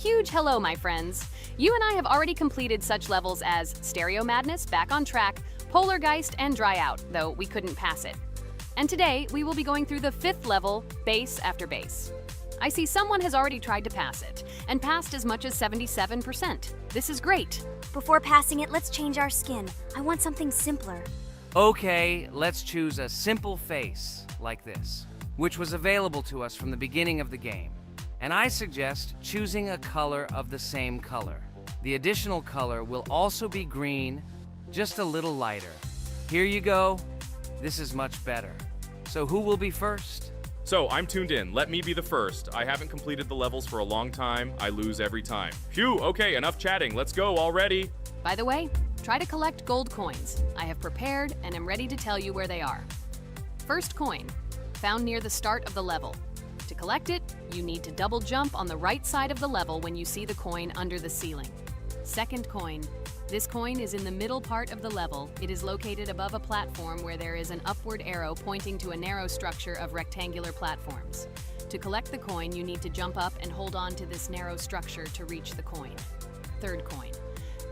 Huge hello, my friends. You and I have already completed such levels as Stereo Madness, Back on Track, Polargeist, and Dry Out, though we couldn't pass it. And today, we will be going through the 5th level, Base After Base. I see someone has already tried to pass it, and passed as much as 77%. This is great. Before passing it, let's change our skin. I want something simpler. Okay, let's choose a simple face, like this, which was available to us from the beginning of the game. And I suggest choosing a color of the same color. The additional color will also be green, just a little lighter. Here you go. This is much better. So who will be first? So, I'm tuned in. Let me be the first. I haven't completed the levels for a long time. I lose every time. Phew, okay, enough chatting. Let's go already. By the way, try to collect gold coins. I have prepared and am ready to tell you where they are. First coin, found near the start of the level. To collect it, you need to double jump on the right side of the level when you see the coin under the ceiling. Second coin. This coin is in the middle part of the level. It is located above a platform where there is an upward arrow pointing to a narrow structure of rectangular platforms. To collect the coin, you need to jump up and hold on to this narrow structure to reach the coin. Third coin.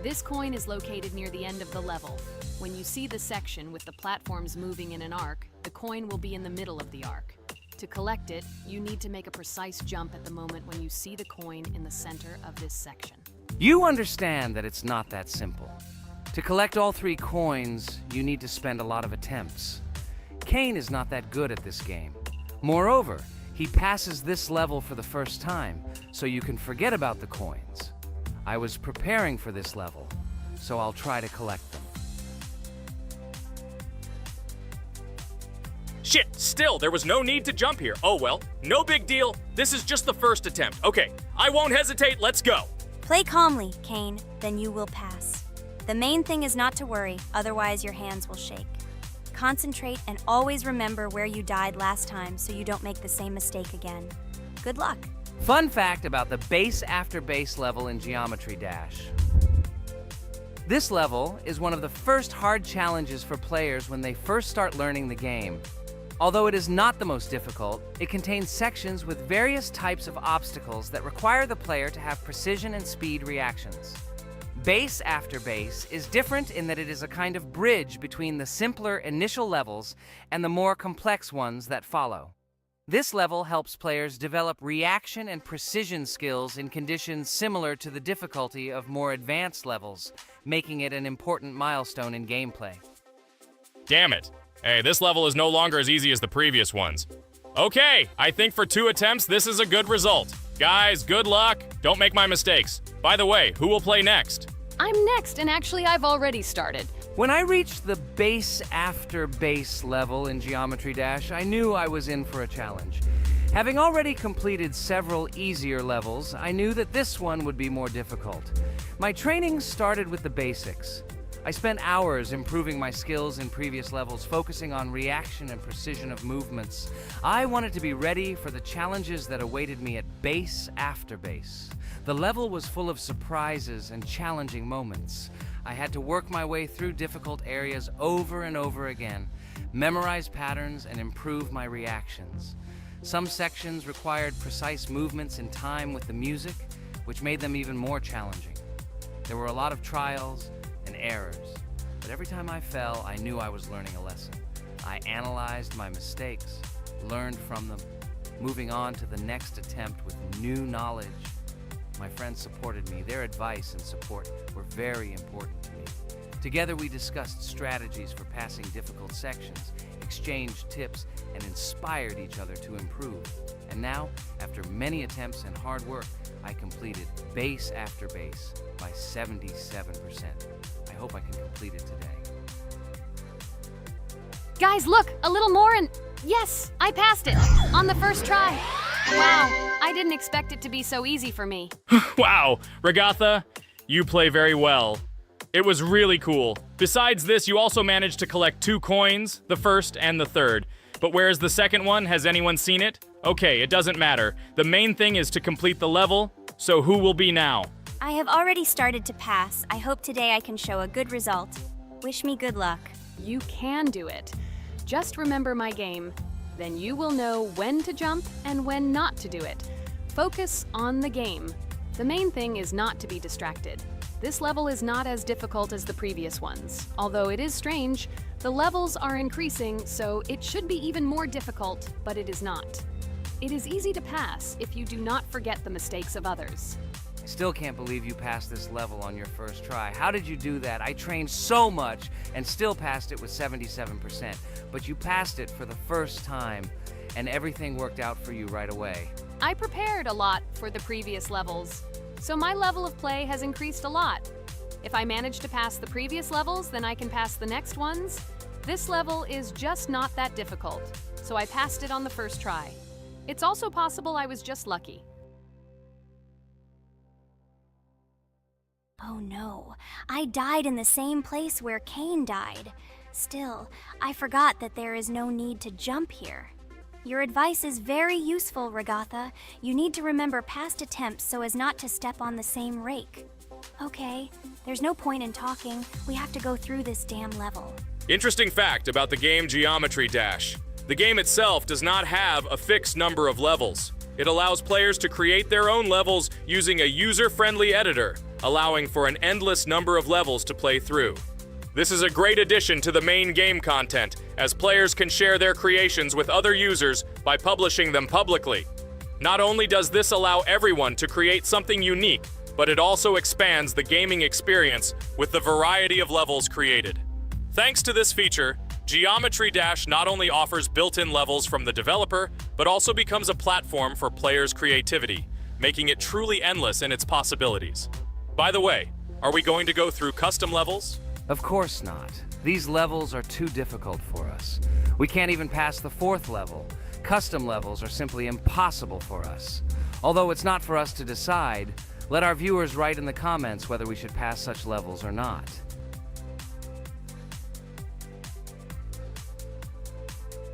This coin is located near the end of the level. When you see the section with the platforms moving in an arc, the coin will be in the middle of the arc. To collect it, you need to make a precise jump at the moment when you see the coin in the center of this section. You understand that it's not that simple. To collect all 3 coins, you need to spend a lot of attempts. Kane is not that good at this game. Moreover, he passes this level for the first time, so you can forget about the coins. I was preparing for this level, so I'll try to collect them. Shit, still, there was no need to jump here. Oh well, no big deal. This is just the first attempt. Okay, I won't hesitate, let's go. Play calmly, Kane, then you will pass. The main thing is not to worry, otherwise your hands will shake. Concentrate and always remember where you died last time so you don't make the same mistake again. Good luck. Fun fact about the Base After Base level in Geometry Dash. This level is one of the first hard challenges for players when they first start learning the game. Although it is not the most difficult, it contains sections with various types of obstacles that require the player to have precision and speed reactions. Base After Base is different in that it is a kind of bridge between the simpler initial levels and the more complex ones that follow. This level helps players develop reaction and precision skills in conditions similar to the difficulty of more advanced levels, making it an important milestone in gameplay. Damn it. Hey, this level is no longer as easy as the previous ones. Okay, I think for 2 attempts, this is a good result. Guys, good luck. Don't make my mistakes. By the way, who will play next? I'm next, and actually I've already started. When I reached the Base After Base level in Geometry Dash, I knew I was in for a challenge. Having already completed several easier levels, I knew that this one would be more difficult. My training started with the basics. I spent hours improving my skills in previous levels, focusing on reaction and precision of movements. I wanted to be ready for the challenges that awaited me at Base After Base. The level was full of surprises and challenging moments. I had to work my way through difficult areas over and over again, memorize patterns, and improve my reactions. Some sections required precise movements in time with the music, which made them even more challenging. There were a lot of trials and errors, but every time I fell, I knew I was learning a lesson. I analyzed my mistakes, learned from them, moving on to the next attempt with new knowledge. My friends supported me. Their advice and support were very important to me. Together we discussed strategies for passing difficult sections, exchanged tips, and inspired each other to improve. And now, after many attempts and hard work, I completed Base After Base by 77%. I hope I can complete it today. Guys, look, a little more and yes, I passed it on the first try. Wow, I didn't expect it to be so easy for me. Wow, Ragatha, you play very well. It was really cool. Besides this, you also managed to collect 2 coins, the first and the third. But where's the second one? Has anyone seen it? Okay, it doesn't matter. The main thing is to complete the level, so who will be now? I have already started to pass. I hope today I can show a good result. Wish me good luck. You can do it. Just remember my game. Then you will know when to jump and when not to do it. Focus on the game. The main thing is not to be distracted. This level is not as difficult as the previous ones. Although it is strange, the levels are increasing, so it should be even more difficult, but it is not. It is easy to pass if you do not forget the mistakes of others. I still can't believe you passed this level on your first try. How did you do that? I trained so much and still passed it with 77%. But you passed it for the first time, and everything worked out for you right away. I prepared a lot for the previous levels, so my level of play has increased a lot. If I manage to pass the previous levels, then I can pass the next ones. This level is just not that difficult, so I passed it on the first try. It's also possible I was just lucky. Oh no, I died in the same place where Cain died. Still, I forgot that there is no need to jump here. Your advice is very useful, Regatha. You need to remember past attempts so as not to step on the same rake. Okay, there's no point in talking. We have to go through this damn level. Interesting fact about the game Geometry Dash. The game itself does not have a fixed number of levels. It allows players to create their own levels using a user-friendly editor, allowing for an endless number of levels to play through. This is a great addition to the main game content, as players can share their creations with other users by publishing them publicly. Not only does this allow everyone to create something unique, but it also expands the gaming experience with the variety of levels created. Thanks to this feature, Geometry Dash not only offers built-in levels from the developer, but also becomes a platform for players' creativity, making it truly endless in its possibilities. By the way, are we going to go through custom levels? Of course not. These levels are too difficult for us. We can't even pass the 4th level. Custom levels are simply impossible for us. Although it's not for us to decide, let our viewers write in the comments whether we should pass such levels or not.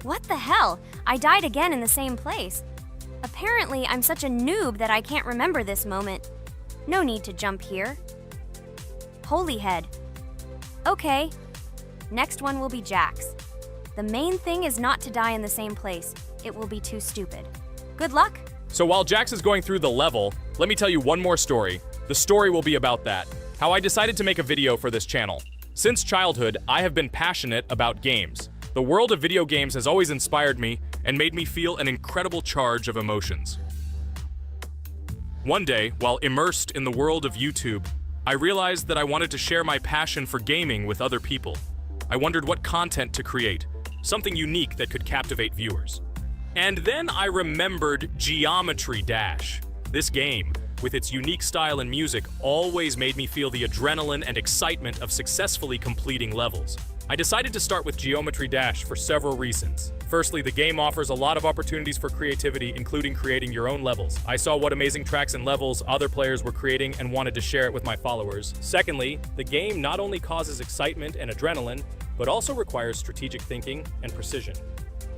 What the hell? I died again in the same place. Apparently, I'm such a noob that I can't remember this moment. No need to jump here. Holy head. Okay. Next one will be Jax. The main thing is not to die in the same place. It will be too stupid. Good luck. So while Jax is going through the level, let me tell you one more story. The story will be about that. How I decided to make a video for this channel. Since childhood, I have been passionate about games. The world of video games has always inspired me and made me feel an incredible charge of emotions. One day, while immersed in the world of YouTube, I realized that I wanted to share my passion for gaming with other people. I wondered what content to create, something unique that could captivate viewers. And then I remembered Geometry Dash. This game, with its unique style and music, always made me feel the adrenaline and excitement of successfully completing levels. I decided to start with Geometry Dash for several reasons. Firstly, the game offers a lot of opportunities for creativity, including creating your own levels. I saw what amazing tracks and levels other players were creating and wanted to share it with my followers. Secondly, the game not only causes excitement and adrenaline, but also requires strategic thinking and precision.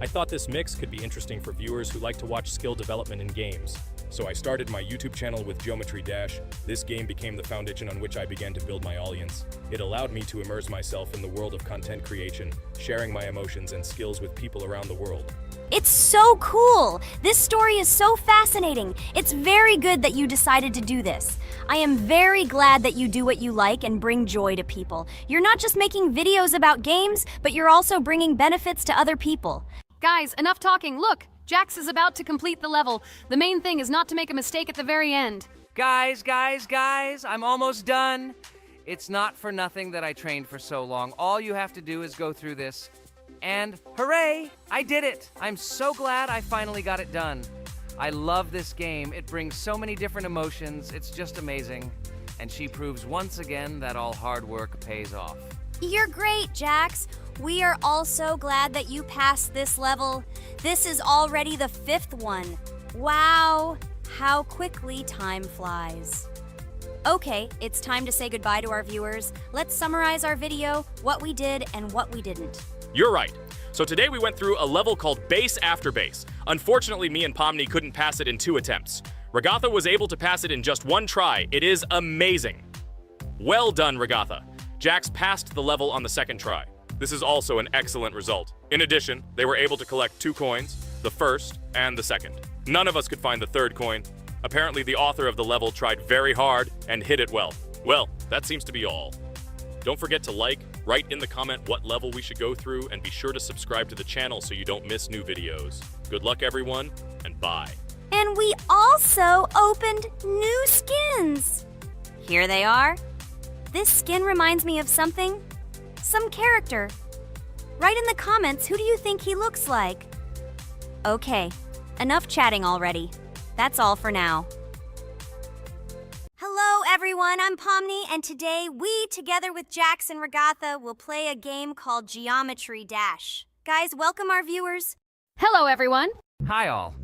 I thought this mix could be interesting for viewers who like to watch skill development in games. So I started my YouTube channel with Geometry Dash. This game became the foundation on which I began to build my audience. It allowed me to immerse myself in the world of content creation, sharing my emotions and skills with people around the world. It's so cool! This story is so fascinating. It's very good that you decided to do this. I am very glad that you do what you like and bring joy to people. You're not just making videos about games, but you're also bringing benefits to other people. Guys, enough talking. Look, Jax is about to complete the level. The main thing is not to make a mistake at the very end. Guys, I'm almost done. It's not for nothing that I trained for so long. All you have to do is go through this. And hooray, I did it. I'm so glad I finally got it done. I love this game. It brings so many different emotions. It's just amazing. And she proves once again that all hard work pays off. You're great, Jax. We are all so glad that you passed this level. This is already the 5th one. Wow, how quickly time flies. Okay, it's time to say goodbye to our viewers. Let's summarize our video, what we did and what we didn't. You're right. So today we went through a level called Base After Base. Unfortunately, me and Pomni couldn't pass it in 2 attempts. Regatha was able to pass it in just 1 try. It is amazing. Well done, Regatha. Jax passed the level on the 2nd try. This is also an excellent result. In addition, they were able to collect 2 coins, the 1st and the 2nd. None of us could find the 3rd coin. Apparently the author of the level tried very hard and hit it well. Well, that seems to be all. Don't forget to like, write in the comment what level we should go through, and be sure to subscribe to the channel so you don't miss new videos. Good luck everyone, and bye. And we also opened new skins. Here they are. This skin reminds me of something, some character. Write in the comments, who do you think he looks like? Okay, enough chatting already. That's all for now. Hello everyone, I'm Pomni, and today we, together with Jax and Regatha, will play a game called Geometry Dash. Guys, welcome our viewers. Hello, everyone. Hi all.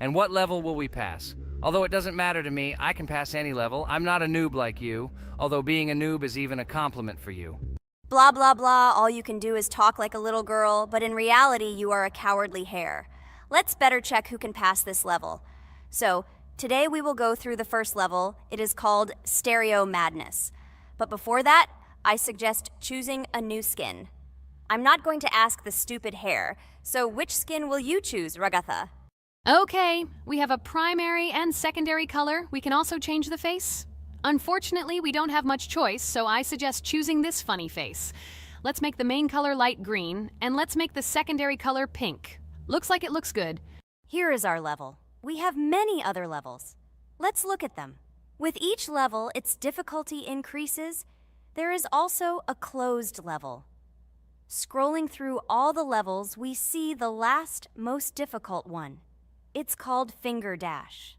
And what level will we pass? Although it doesn't matter to me, I can pass any level. I'm not a noob like you, although being a noob is even a compliment for you. Blah blah blah, all you can do is talk like a little girl, but in reality you are a cowardly hare. Let's better check who can pass this level. So, today we will go through the first level. It is called Stereo Madness. But before that, I suggest choosing a new skin. I'm not going to ask the stupid hare, so which skin will you choose, Regatha? Okay, we have a primary and secondary color. We can also change the face. Unfortunately, we don't have much choice, so I suggest choosing this funny face. Let's make the main color light green, and let's make the secondary color pink. Looks like it looks good. Here is our level. We have many other levels. Let's look at them. With each level, its difficulty increases. There is also a closed level. Scrolling through all the levels, we see the last, most difficult one. It's called Finger Dash.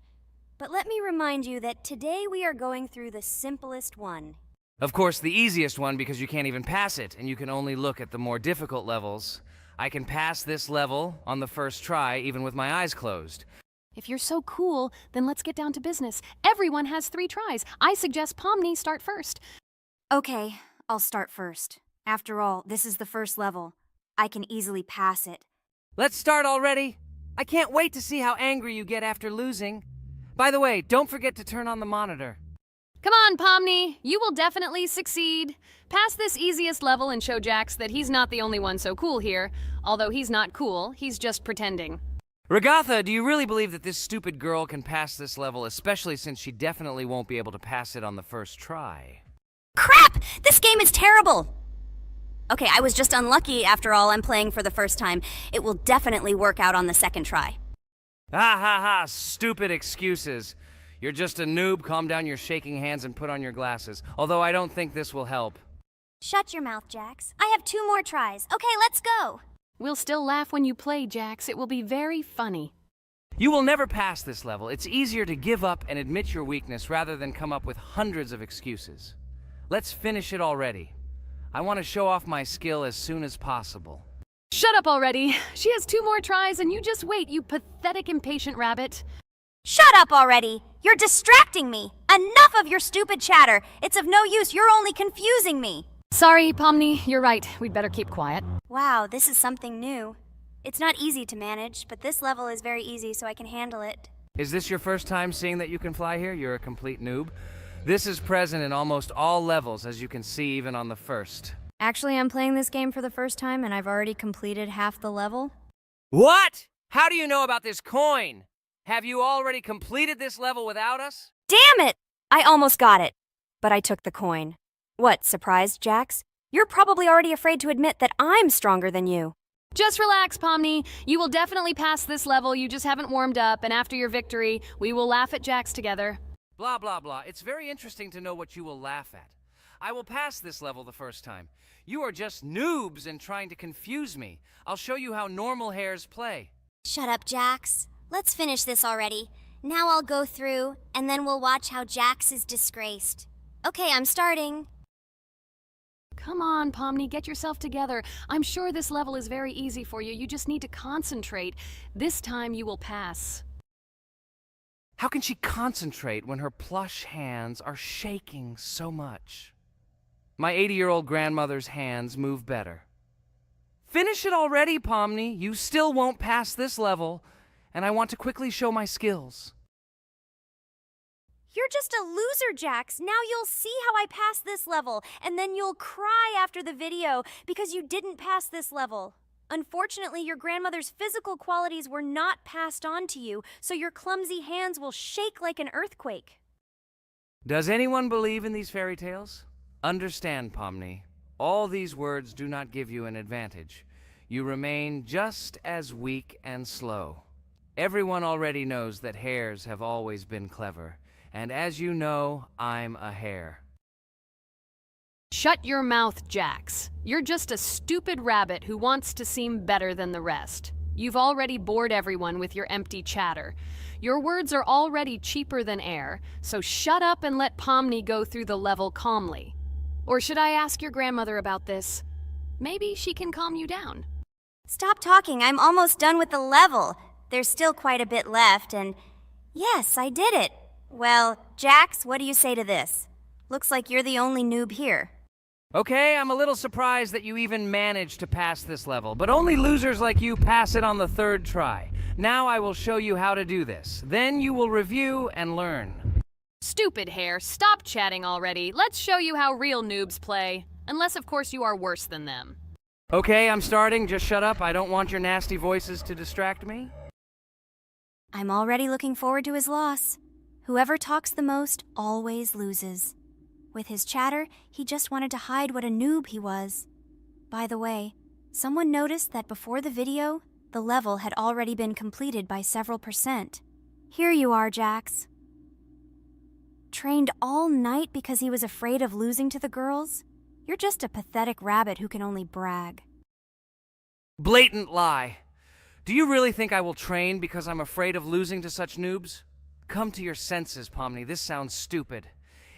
But let me remind you that today we are going through the simplest one. Of course, the easiest one because you can't even pass it, and you can only look at the more difficult levels. I can pass this level on the first try, even with my eyes closed. If you're so cool, then let's get down to business. Everyone has 3 tries. I suggest Pomni start first. Okay, I'll start first. After all, this is the first level. I can easily pass it. Let's start already! I can't wait to see how angry you get after losing. By the way, don't forget to turn on the monitor. Come on, Pomni. You will definitely succeed. Pass this easiest level and show Jax that he's not the only one so cool here. Although he's not cool, he's just pretending. Regatha, do you really believe that this stupid girl can pass this level, especially since she definitely won't be able to pass it on the first try? Crap! This game is terrible! Okay, I was just unlucky. After all, I'm playing for the first time. It will definitely work out on the second try. Ha ha ha, stupid excuses. You're just a noob, calm down your shaking hands and put on your glasses. Although I don't think this will help. Shut your mouth, Jax. I have 2 more tries. Okay, let's go! We'll still laugh when you play, Jax. It will be very funny. You will never pass this level. It's easier to give up and admit your weakness rather than come up with hundreds of excuses. Let's finish it already. I want to show off my skill as soon as possible. Shut up already. She has 2 more tries and you just wait, you pathetic, impatient rabbit. Shut up already! You're distracting me! Enough of your stupid chatter! It's of no use, you're only confusing me! Sorry, Pomni, you're right. We'd better keep quiet. Wow, this is something new. It's not easy to manage, but this level is very easy, so I can handle it. Is this your first time seeing that you can fly here? You're a complete noob. This is present in almost all levels, as you can see even on the first. Actually, I'm playing this game for the first time, and I've already completed half the level. What? How do you know about this coin? Have you already completed this level without us? Damn it! I almost got it, but I took the coin. What, surprised, Jax? You're probably already afraid to admit that I'm stronger than you. Just relax, Pomni. You will definitely pass this level. You just haven't warmed up, and after your victory, we will laugh at Jax together. Blah, blah, blah. It's very interesting to know what you will laugh at. I will pass this level the first time. You are just noobs and trying to confuse me. I'll show you how normal hares play. Shut up, Jax. Let's finish this already. Now I'll go through, and then we'll watch how Jax is disgraced. Okay, I'm starting. Come on, Pomni, get yourself together. I'm sure this level is very easy for you. You just need to concentrate. This time you will pass. How can she concentrate when her plush hands are shaking so much? My 80-year-old grandmother's hands move better. Finish it already, Pomni. You still won't pass this level, and I want to quickly show my skills. You're just a loser, Jax. Now you'll see how I pass this level, and then you'll cry after the video because you didn't pass this level. Unfortunately, your grandmother's physical qualities were not passed on to you, so your clumsy hands will shake like an earthquake. Does anyone believe in these fairy tales? Understand, Pomni. All these words do not give you an advantage. You remain just as weak and slow. Everyone already knows that hares have always been clever, and as you know, I'm a hare. Shut your mouth, Jax. You're just a stupid rabbit who wants to seem better than the rest. You've already bored everyone with your empty chatter. Your words are already cheaper than air, so shut up and let Pomni go through the level calmly. Or should I ask your grandmother about this? Maybe she can calm you down. Stop talking, I'm almost done with the level. There's still quite a bit left, and yes, I did it. Well, Jax, what do you say to this? Looks like you're the only noob here. Okay, I'm a little surprised that you even managed to pass this level, but only losers like you pass it on the third try. Now I will show you how to do this. Then you will review and learn. Stupid hare, stop chatting already. Let's show you how real noobs play. Unless, of course, you are worse than them. Okay, I'm starting. Just shut up. I don't want your nasty voices to distract me. I'm already looking forward to his loss. Whoever talks the most always loses. With his chatter, he just wanted to hide what a noob he was. By the way, someone noticed that before the video, the level had already been completed by several %. Here you are, Jax. Trained all night because he was afraid of losing to the girls? You're just a pathetic rabbit who can only brag. Blatant lie. Do you really think I will train because I'm afraid of losing to such noobs? Come to your senses, Pomni. This sounds stupid.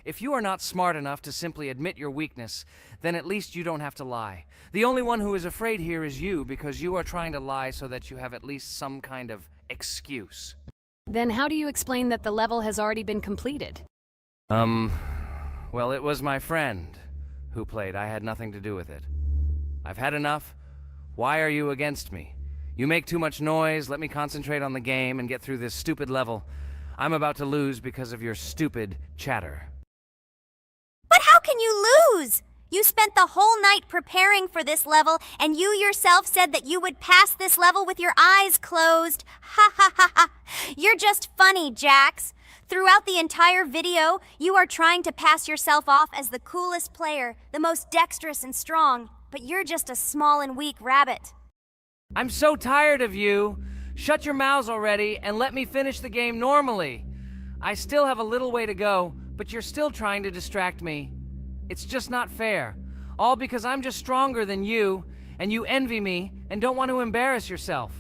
If you are not smart enough to simply admit your weakness, then at least you don't have to lie. The only one who is afraid here is you because you are trying to lie so that you have at least some kind of excuse. Then how do you explain that the level has already been completed? Well, it was my friend who played. I had nothing to do with it. I've had enough. Why are you against me? You make too much noise. Let me concentrate on the game and get through this stupid level. I'm about to lose because of your stupid chatter. But how can you lose? You spent the whole night preparing for this level, and you yourself said that you would pass this level with your eyes closed. Ha ha ha ha. You're just funny, Jax. Throughout the entire video, you are trying to pass yourself off as the coolest player, the most dexterous and strong, but you're just a small and weak rabbit. I'm so tired of you. Shut your mouths already and let me finish the game normally. I still have a little way to go, but you're still trying to distract me. It's just not fair. All because I'm just stronger than you, and you envy me and don't want to embarrass yourself.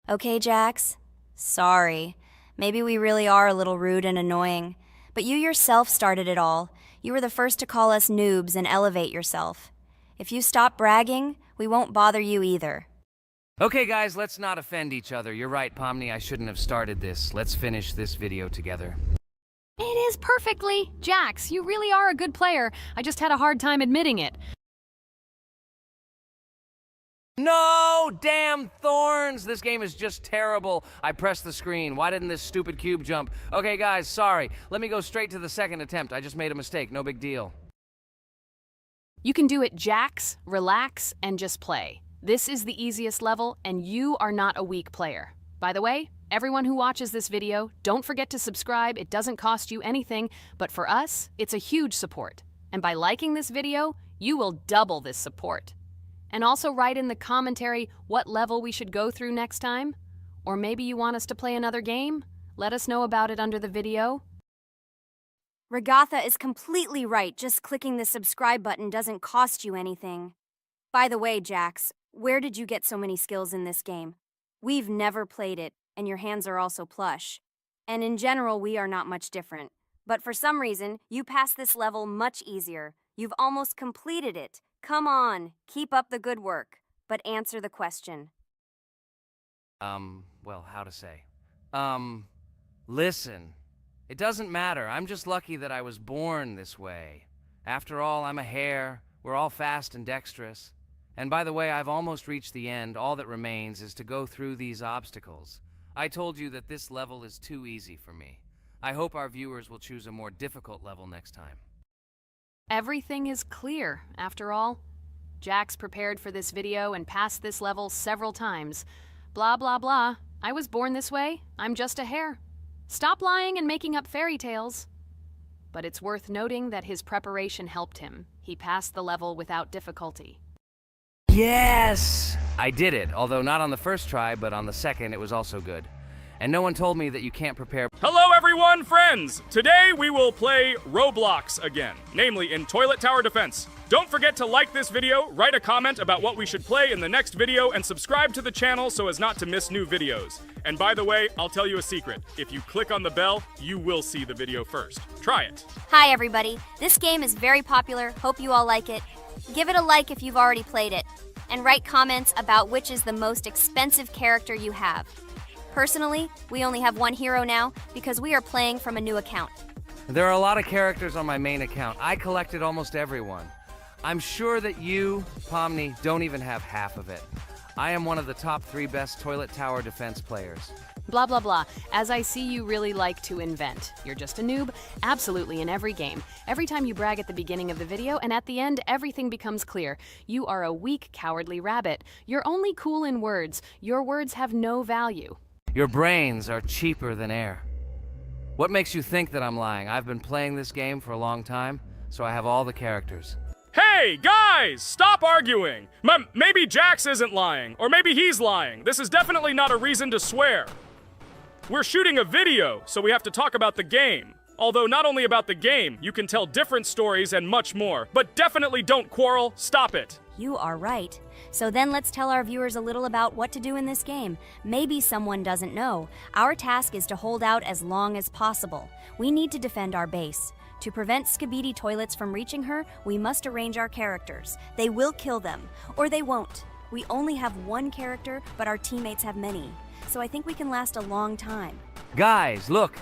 Okay, Jax. Sorry. Maybe we really are a little rude and annoying. But you yourself started it all. You were the first to call us noobs and elevate yourself. If you stop bragging, we won't bother you either. Okay, guys, let's not offend each other. You're right, Pomni, I shouldn't have started this. Let's finish this video together. It is perfectly. Jax, you really are a good player. I just had a hard time admitting it. No! Damn thorns! This game is just terrible. I pressed the screen. Why didn't this stupid cube jump? Okay, guys, sorry. Let me go straight to the second attempt. I just made a mistake. No big deal. You can do it, Jax, relax, and just play. This is the easiest level, and you are not a weak player. By the way, everyone who watches this video, don't forget to subscribe. It doesn't cost you anything, but for us, it's a huge support. And by liking this video, you will double this support. And also write in the commentary what level we should go through next time. Or maybe you want us to play another game? Let us know about it under the video. Regatha is completely right. Just clicking the subscribe button doesn't cost you anything. By the way, Jax, where did you get so many skills in this game? We've never played it, and your hands are also plush. And in general, we are not much different. But for some reason, you passed this level much easier. You've almost completed it. Come on, keep up the good work, but answer the question. Well, how to say? Listen. It doesn't matter. I'm just lucky that I was born this way. After all, I'm a hare. We're all fast and dexterous. And by the way, I've almost reached the end. All that remains is to go through these obstacles. I told you that this level is too easy for me. I hope our viewers will choose a more difficult level next time. Everything is clear, after all. Jax prepared for this video and passed this level several times. Blah, blah, blah. I was born this way. I'm just a hare. Stop lying and making up fairy tales. But it's worth noting that his preparation helped him. He passed the level without difficulty. Yes! I did it, although not on the first try, but on the second it was also good. And no one told me that you can't prepare. Hello everyone, friends! Today we will play Roblox again, namely in Toilet Tower Defense. Don't forget to like this video, write a comment about what we should play in the next video, and subscribe to the channel so as not to miss new videos. And by the way, I'll tell you a secret. If you click on the bell, you will see the video first. Try it. Hi everybody, this game is very popular, hope you all like it. Give it a like if you've already played it, and write comments about which is the most expensive character you have. Personally, we only have one hero now because we are playing from a new account. There are a lot of characters on my main account. I collected almost everyone. I'm sure that you, Pomni, don't even have half of it. I am one of the top 3 best Toilet Tower Defense players. Blah, blah, blah. As I see, you really like to invent. You're just a noob, absolutely in every game. Every time you brag at the beginning of the video, and at the end, everything becomes clear. You are a weak, cowardly rabbit. You're only cool in words. Your words have no value. Your brains are cheaper than air. What makes you think that I'm lying? I've been playing this game for a long time, so I have all the characters. Hey, guys! Stop arguing! Maybe Jax isn't lying, or maybe he's lying. This is definitely not a reason to swear. We're shooting a video, so we have to talk about the game. Although not only about the game, you can tell different stories and much more. But definitely don't quarrel. Stop it. You are right. So then let's tell our viewers a little about what to do in this game. Maybe someone doesn't know. Our task is to hold out as long as possible. We need to defend our base. To prevent Skibidi Toilets from reaching her, we must arrange our characters. They will kill them, or they won't. We only have one character, but our teammates have many. So I think we can last a long time. Guys, look!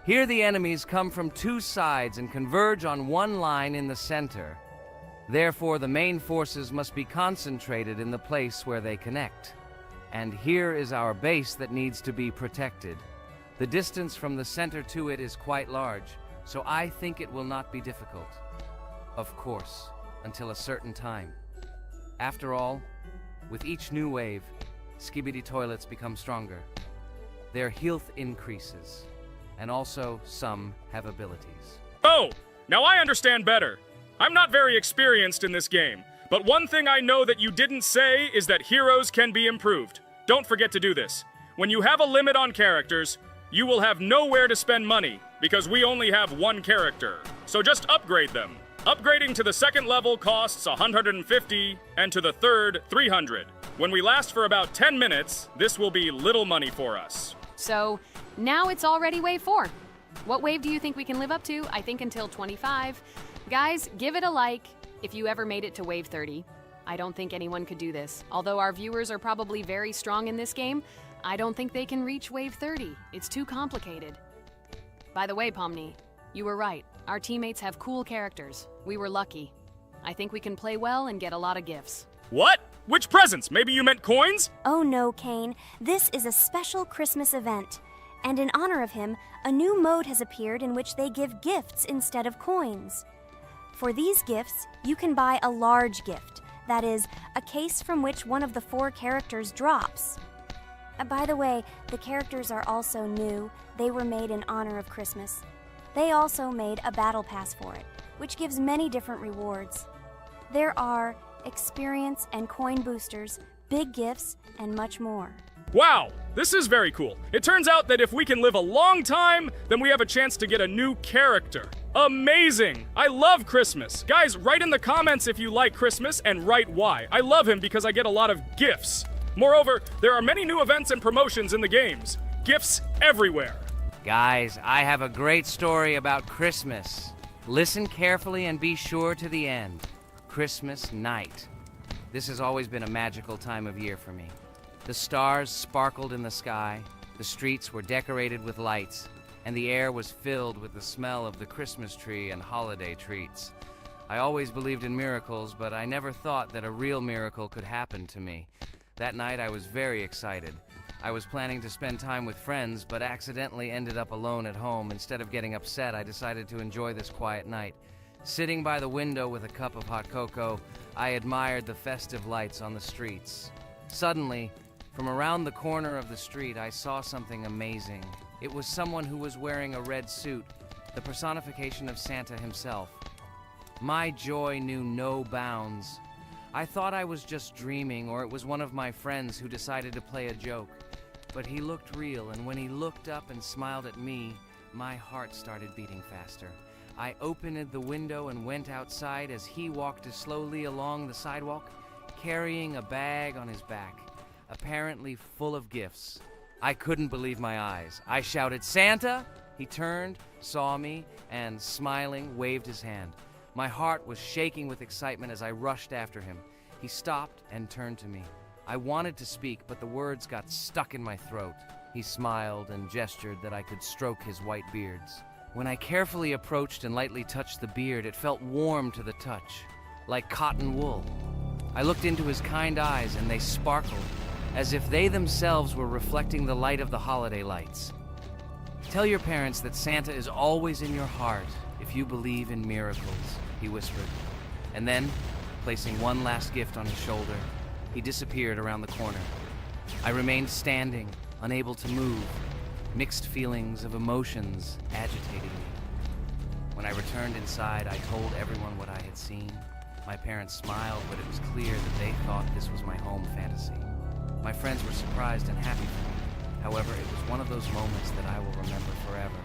Here the enemies come from 2 sides and converge on one line in the center. Therefore, the main forces must be concentrated in the place where they connect. And here is our base that needs to be protected. The distance from the center to it is quite large, so I think it will not be difficult. Of course, until a certain time. After all, with each new wave, Skibidi Toilets become stronger. Their health increases, and also some have abilities. Oh, now I understand better. I'm not very experienced in this game, but one thing I know that you didn't say is that heroes can be improved. Don't forget to do this. When you have a limit on characters, you will have nowhere to spend money, because we only have one character. So just upgrade them. Upgrading to the 2nd level costs 150, and to the 3rd, 300. When we last for about 10 minutes, this will be little money for us. So, now it's already wave 4. What wave do you think we can live up to? I think until 25. Guys, give it a like if you ever made it to wave 30. I don't think anyone could do this. Although our viewers are probably very strong in this game, I don't think they can reach wave 30. It's too complicated. By the way, Pomni, you were right. Our teammates have cool characters. We were lucky. I think we can play well and get a lot of gifts. What? Which presents? Maybe you meant coins? Oh no, Kane. This is a special Christmas event. And in honor of him, a new mode has appeared in which they give gifts instead of coins. For these gifts, you can buy a large gift. That is, a case from which one of the 4 characters drops. By the way, the characters are also new. They were made in honor of Christmas. They also made a battle pass for it, which gives many different rewards. There are experience and coin boosters, big gifts, and much more. Wow, this is very cool. It turns out that if we can live a long time, then we have a chance to get a new character. Amazing! I love Christmas. Guys, write in the comments if you like Christmas and write why. I love him because I get a lot of gifts. Moreover, there are many new events and promotions in the games. Gifts everywhere. Guys, I have a great story about Christmas. Listen carefully and be sure to the end. Christmas night. This has always been a magical time of year for me. The stars sparkled in the sky, the streets were decorated with lights, and the air was filled with the smell of the Christmas tree and holiday treats. I always believed in miracles, but I never thought that a real miracle could happen to me. That night I was very excited. I was planning to spend time with friends, but accidentally ended up alone at home. Instead of getting upset, I decided to enjoy this quiet night. Sitting by the window with a cup of hot cocoa, I admired the festive lights on the streets. Suddenly, from around the corner of the street, I saw something amazing. It was someone who was wearing a red suit, the personification of Santa himself. My joy knew no bounds. I thought I was just dreaming, or it was one of my friends who decided to play a joke. But he looked real, and when he looked up and smiled at me, my heart started beating faster. I opened the window and went outside as he walked slowly along the sidewalk, carrying a bag on his back, apparently full of gifts. I couldn't believe my eyes. I shouted, "Santa!" He turned, saw me, and, smiling, waved his hand. My heart was shaking with excitement as I rushed after him. He stopped and turned to me. I wanted to speak, but the words got stuck in my throat. He smiled and gestured that I could stroke his white beards. When I carefully approached and lightly touched the beard, it felt warm to the touch, like cotton wool. I looked into his kind eyes, and they sparkled, as if they themselves were reflecting the light of the holiday lights. "Tell your parents that Santa is always in your heart if you believe in miracles," he whispered. And then, placing one last gift on his shoulder, he disappeared around the corner. I remained standing, unable to move, mixed feelings of emotions agitating me. When I returned inside, I told everyone what I had seen. My parents smiled, but it was clear that they thought this was my home fantasy. My friends were surprised and happy for me. However, it was one of those moments that I will remember forever.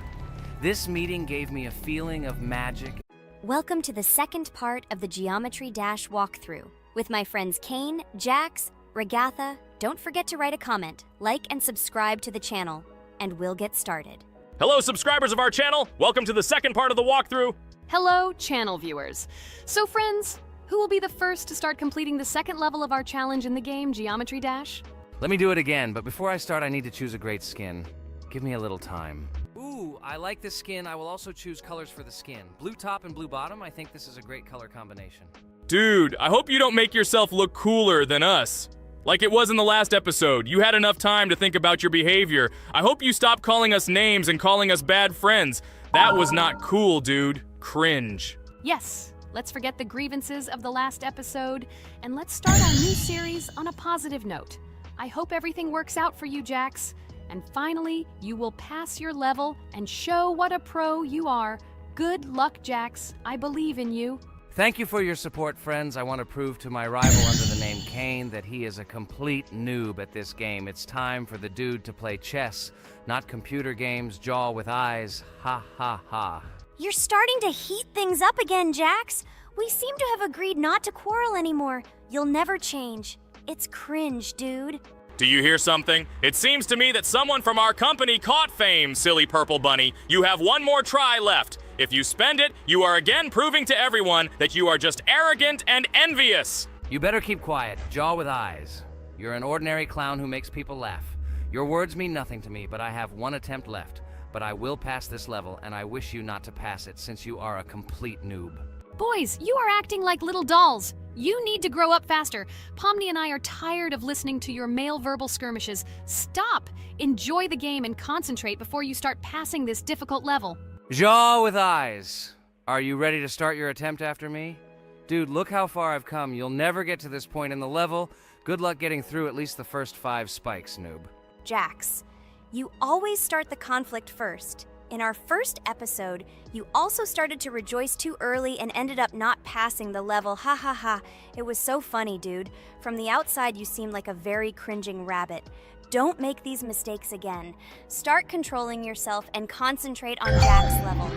This meeting gave me a feeling of magic. Welcome to the second part of the Geometry Dash walkthrough. With my friends Kane, Jax, Regatha, don't forget to write a comment, like and subscribe to the channel, and we'll get started. Hello, subscribers of our channel. Welcome to the second part of the walkthrough. Hello, channel viewers. So friends, who will be the first to start completing the second level of our challenge in the game, Geometry Dash? Let me do it again, but before I start, I need to choose a great skin. Give me a little time. Ooh, I like this skin. I will also choose colors for the skin. Blue top and blue bottom. I think this is a great color combination. Dude, I hope you don't make yourself look cooler than us. Like it was in the last episode. You had enough time to think about your behavior. I hope you stop calling us names and calling us bad friends. That was not cool, dude. Cringe. Yes, let's forget the grievances of the last episode, and let's start our new series on a positive note. I hope everything works out for you, Jax. And finally, you will pass your level and show what a pro you are. Good luck, Jax. I believe in you. Thank you for your support, friends. I want to prove to my rival under the name Kane that he is a complete noob at this game. It's time for the dude to play chess, not computer games, jaw with eyes. Ha ha ha. You're starting to heat things up again, Jax. We seem to have agreed not to quarrel anymore. You'll never change. It's cringe, dude. Do you hear something? It seems to me that someone from our company caught fame, silly purple bunny. You have one more try left. If you spend it, you are again proving to everyone that you are just arrogant and envious. You better keep quiet, jaw with eyes. You're an ordinary clown who makes people laugh. Your words mean nothing to me, but I have one attempt left. But I will pass this level, and I wish you not to pass it since you are a complete noob. Boys, you are acting like little dolls. You need to grow up faster. Pomni and I are tired of listening to your male verbal skirmishes. Stop! Enjoy the game and concentrate before you start passing this difficult level. Jaw with eyes. Are you ready to start your attempt after me? Dude, look how far I've come. You'll never get to this point in the level. Good luck getting through at least the first 5 spikes, noob. Jax, you always start the conflict first. In our first episode, you also started to rejoice too early and ended up not passing the level. Ha ha ha. It was so funny, dude. From the outside, you seemed like a very cringing rabbit. Don't make these mistakes again. Start controlling yourself and concentrate on Jack's level.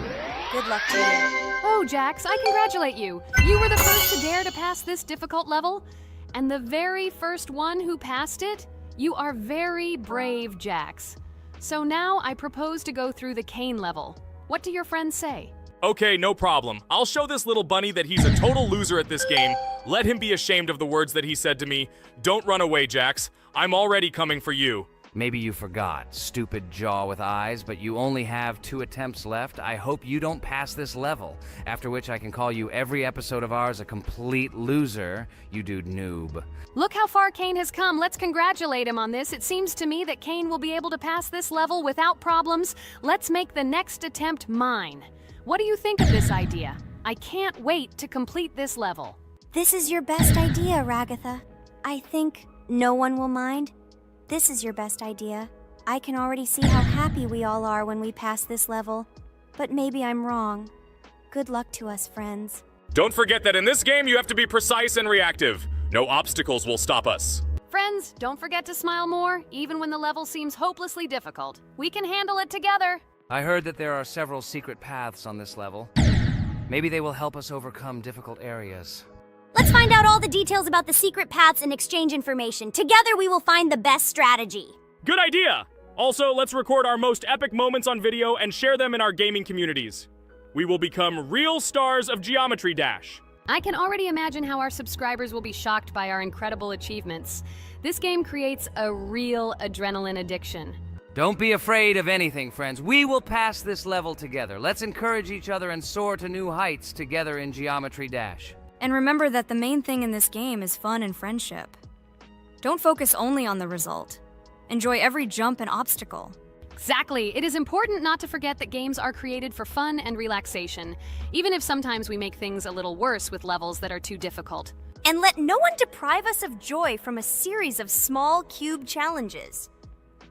Good luck to you. Oh, Jax, I congratulate you. You were the first to dare to pass this difficult level, and the very first one who passed it. You are very brave, Jax. So now I propose to go through the Kane level. What do your friends say? Okay, no problem. I'll show this little bunny that he's a total loser at this game. Let him be ashamed of the words that he said to me. Don't run away, Jax. I'm already coming for you. Maybe you forgot, stupid jaw with eyes, but you only have 2 attempts left. I hope you don't pass this level, after which I can call you every episode of ours a complete loser, you dude noob. Look how far Kane has come. Let's congratulate him on this. It seems to me that Kane will be able to pass this level without problems. Let's make the next attempt mine. What do you think of this idea? I can't wait to complete this level. This is your best idea, Ragatha. I think no one will mind. This is your best idea. I can already see how happy we all are when we pass this level. But maybe I'm wrong. Good luck to us, friends. Don't forget that in this game, you have to be precise and reactive. No obstacles will stop us. Friends, don't forget to smile more, even when the level seems hopelessly difficult. We can handle it together. I heard that there are several secret paths on this level. Maybe they will help us overcome difficult areas. Let's find out all the details about the secret paths and exchange information. Together we will find the best strategy. Good idea! Also, let's record our most epic moments on video and share them in our gaming communities. We will become real stars of Geometry Dash. I can already imagine how our subscribers will be shocked by our incredible achievements. This game creates a real adrenaline addiction. Don't be afraid of anything, friends. We will pass this level together. Let's encourage each other and soar to new heights together in Geometry Dash. And remember that the main thing in this game is fun and friendship. Don't focus only on the result. Enjoy every jump and obstacle. Exactly. It is important not to forget that games are created for fun and relaxation, even if sometimes we make things a little worse with levels that are too difficult. And let no one deprive us of joy from a series of small cube challenges.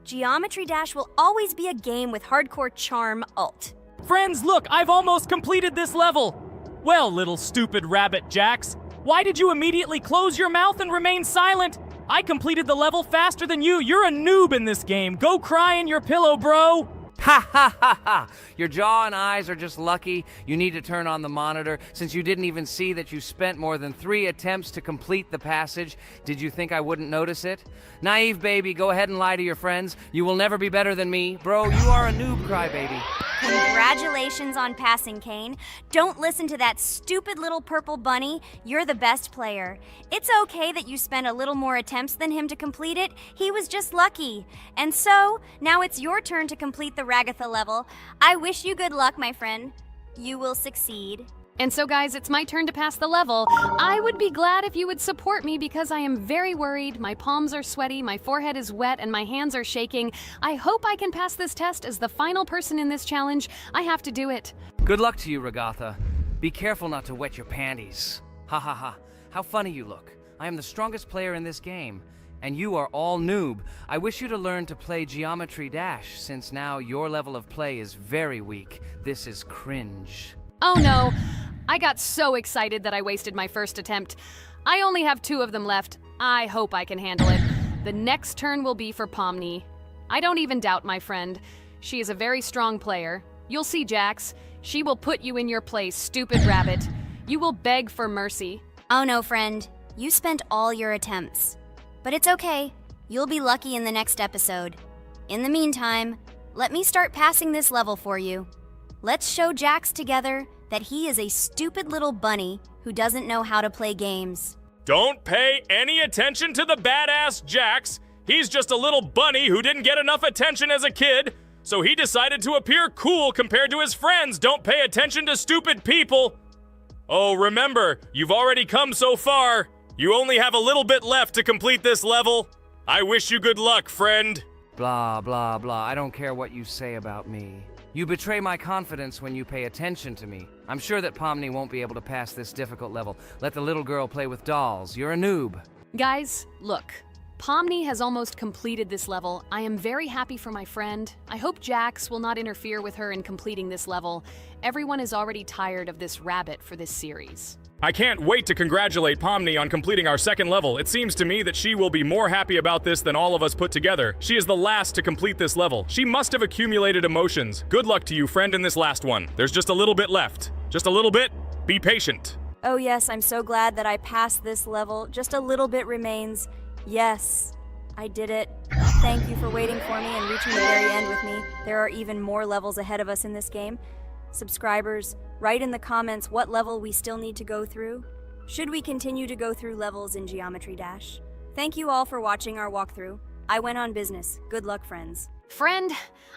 Geometry Dash will always be a game with hardcore charm ult. Friends, look, I've almost completed this level. Well, little stupid rabbit Jax, why did you immediately close your mouth and remain silent? I completed the level faster than you. You're a noob in this game. Go cry in your pillow, bro. Ha ha ha ha! Your jaw and eyes are just lucky. You need to turn on the monitor since you didn't even see that you spent more than 3 attempts to complete the passage. Did you think I wouldn't notice it? Naive baby, go ahead and lie to your friends. You will never be better than me. Bro, you are a noob crybaby. Congratulations on passing, Kane. Don't listen to that stupid little purple bunny. You're the best player. It's okay that you spent a little more attempts than him to complete it. He was just lucky. And so, now it's your turn to complete the Ragatha level. I wish you good luck, my friend. You will succeed. And so guys, it's my turn to pass the level. I would be glad if you would support me because I am very worried. My palms are sweaty, my forehead is wet, and my hands are shaking. I hope I can pass this test as the final person in this challenge. I have to do it. Good luck to you, Ragatha. Be careful not to wet your panties. Ha ha ha. How funny you look. I am the strongest player in this game. And you are all noob. I wish you to learn to play Geometry Dash, since now your level of play is very weak. This is cringe. Oh no, I got so excited that I wasted my first attempt. I only have 2 of them left. I hope I can handle it. The next turn will be for Pomni. I don't even doubt my friend. She is a very strong player. You'll see, Jax. She will put you in your place, stupid rabbit. You will beg for mercy. Oh no, friend. You spent all your attempts. But it's okay. You'll be lucky in the next episode. In the meantime, let me start passing this level for you. Let's show Jax together that he is a stupid little bunny who doesn't know how to play games. Don't pay any attention to the badass Jax. He's just a little bunny who didn't get enough attention as a kid, so he decided to appear cool compared to his friends. Don't pay attention to stupid people. Oh, remember, you've already come so far. You only have a little bit left to complete this level. I wish you good luck, friend. Blah, blah, blah. I don't care what you say about me. You betray my confidence when you pay attention to me. I'm sure that Pomni won't be able to pass this difficult level. Let the little girl play with dolls. You're a noob. Guys, look. Pomni has almost completed this level. I am very happy for my friend. I hope Jax will not interfere with her in completing this level. Everyone is already tired of this rabbit for this series. I can't wait to congratulate Pomni on completing our second level. It seems to me that she will be more happy about this than all of us put together. She is the last to complete this level. She must have accumulated emotions. Good luck to you, friend, in this last one. There's just a little bit left. Just a little bit. Be patient. Oh yes, I'm so glad that I passed this level. Just a little bit remains. Yes, I did it. Thank you for waiting for me and reaching the very end with me. There are even more levels ahead of us in this game. Subscribers, write in the comments what level we still need to go through. Should we continue to go through levels in Geometry Dash? Thank you all for watching our walkthrough. I went on business. Good luck, friends. Friend,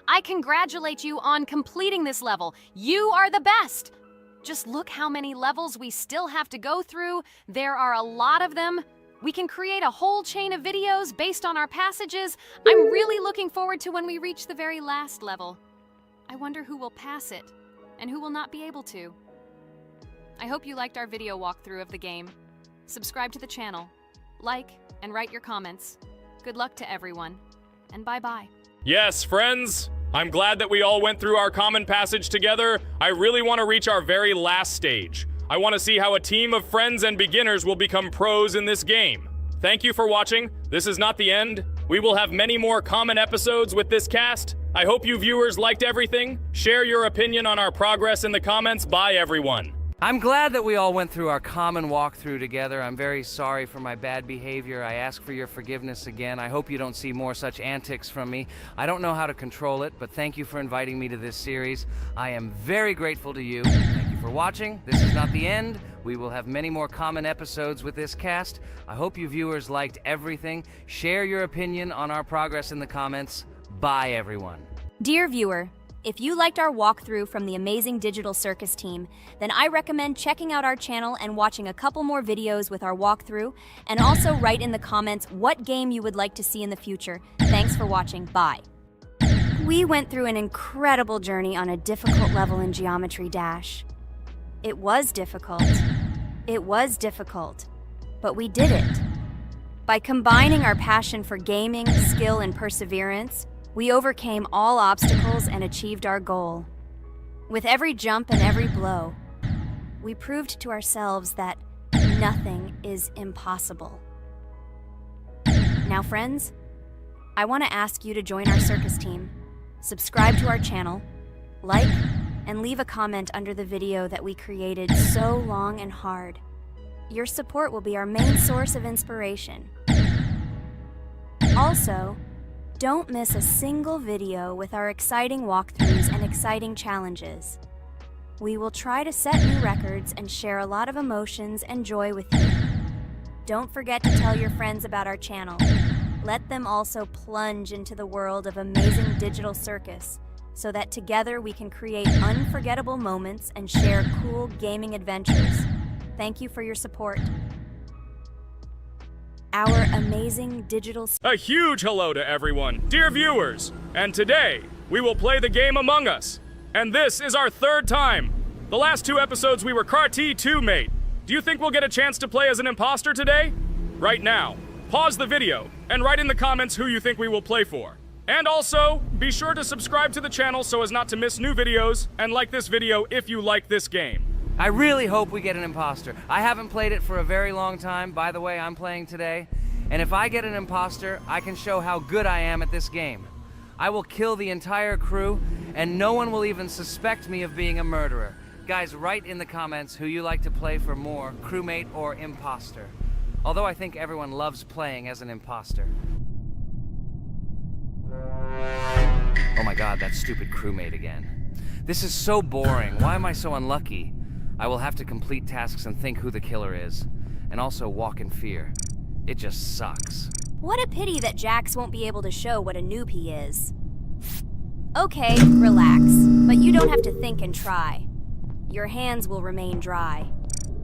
I congratulate you on completing this level. You are the best. Just look how many levels we still have to go through. There are a lot of them. We can create a whole chain of videos based on our passages. I'm really looking forward to when we reach the very last level. I wonder who will pass it and who will not be able to. I hope you liked our video walkthrough of the game. Subscribe to the channel, like, and write your comments. Good luck to everyone, and bye-bye. Yes, friends, I'm glad that we all went through our common passage together. I really want to reach our very last stage. I want to see how a team of friends and beginners will become pros in this game. Thank you for watching. This is not the end. We will have many more common episodes with this cast. I hope you viewers liked everything. Share your opinion on our progress in the comments. Bye, everyone. I'm glad that we all went through our common walkthrough together. I'm very sorry for my bad behavior. I ask for your forgiveness again. I hope you don't see more such antics from me. I don't know how to control it, but thank you for inviting me to this series. I am very grateful to you. Thank you for watching. This is not the end. We will have many more common episodes with this cast. I hope you viewers liked everything. Share your opinion on our progress in the comments. Bye, everyone. Dear viewer, if you liked our walkthrough from the amazing Digital Circus team, then I recommend checking out our channel and watching a couple more videos with our walkthrough, and also write in the comments what game you would like to see in the future. Thanks for watching. Bye. We went through an incredible journey on a difficult level in Geometry Dash. It was difficult. It was difficult. But we did it. By combining our passion for gaming, skill, and perseverance, we overcame all obstacles and achieved our goal. With every jump and every blow, we proved to ourselves that nothing is impossible. Now, friends, I want to ask you to join our circus team, subscribe to our channel, like, and leave a comment under the video that we created so long and hard. Your support will be our main source of inspiration. Also, don't miss a single video with our exciting walkthroughs and exciting challenges. We will try to set new records and share a lot of emotions and joy with you. Don't forget to tell your friends about our channel. Let them also plunge into the world of amazing Digital Circus, so that together we can create unforgettable moments and share cool gaming adventures. Thank you for your support. Our amazing Digital... A huge hello to everyone, dear viewers. And today, we will play the game Among Us. And this is our third time. The last two episodes we were Carti 2 mate. Do you think we'll get a chance to play as an imposter today? Right now, pause the video and write in the comments who you think we will play for. And also, be sure to subscribe to the channel so as not to miss new videos, and like this video if you like this game. I really hope we get an imposter. I haven't played it for a very long time. By the way, I'm playing today. And if I get an imposter, I can show how good I am at this game. I will kill the entire crew, and no one will even suspect me of being a murderer. Guys, write in the comments who you like to play for more, crewmate or imposter. Although I think everyone loves playing as an imposter. Oh my god, that stupid crewmate again. This is so boring. Why am I so unlucky? I will have to complete tasks and think who the killer is, and also walk in fear. It just sucks. What a pity that Jax won't be able to show what a noob he is. Okay, relax, but you don't have to think and try. Your hands will remain dry.